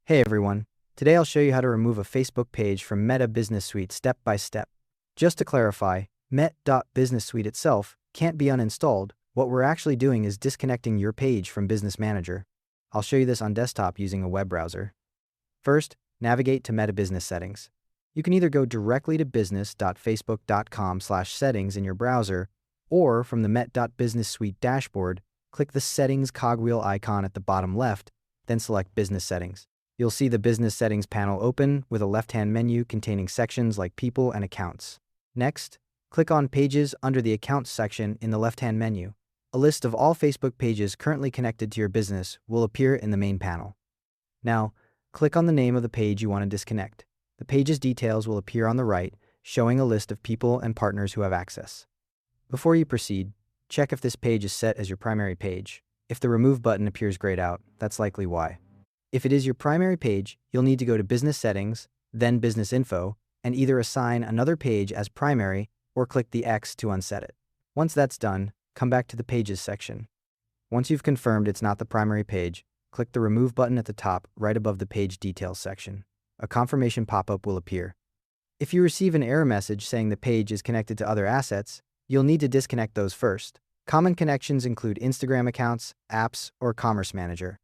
Hey everyone, today I'll show you how to remove a Facebook page from Meta Business Suite step by step. Just to clarify, Meta.Business Suite itself can't be uninstalled. What we're actually doing is disconnecting your page from Business Manager. I'll show you this on desktop using a web browser. First, navigate to Meta Business Settings. You can either go directly to business.facebook.com/settings in your browser, or from the Meta.Business Suite dashboard, click the Settings cogwheel icon at the bottom left, then select Business Settings. You'll see the Business Settings panel open with a left-hand menu containing sections like People and Accounts. Next, click on Pages under the Accounts section in the left-hand menu. A list of all Facebook pages currently connected to your business will appear in the main panel. Now, click on the name of the page you want to disconnect. The page's details will appear on the right, showing a list of people and partners who have access. Before you proceed, check if this page is set as your primary page. If the Remove button appears grayed out, that's likely why. If it is your primary page, you'll need to go to Business Settings, then Business Info, and either assign another page as primary or click the X to unset it. Once that's done, come back to the Pages section. Once you've confirmed it's not the primary page, click the Remove button at the top right above the Page Details section. A confirmation pop-up will appear. If you receive an error message saying the page is connected to other assets, you'll need to disconnect those first. Common connections include Instagram accounts, apps, or Commerce Manager.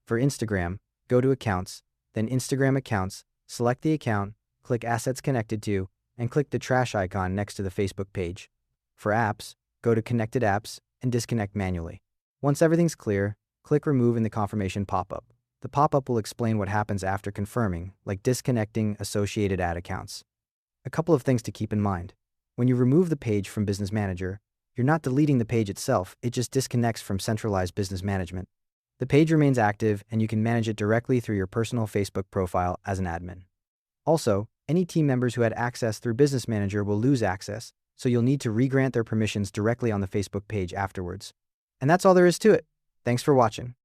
For Instagram, go to Accounts, then Instagram Accounts, select the account, click Assets Connected To, and click the trash icon next to the Facebook page. For apps, go to Connected Apps and disconnect manually. Once everything's clear, click Remove in the confirmation pop-up. The pop-up will explain what happens after confirming, like disconnecting associated ad accounts. A couple of things to keep in mind. When you remove the page from Business Manager, you're not deleting the page itself, it just disconnects from centralized business management. The page remains active, and you can manage it directly through your personal Facebook profile as an admin. Also, any team members who had access through Business Manager will lose access, so you'll need to re-grant their permissions directly on the Facebook page afterwards. And that's all there is to it. Thanks for watching.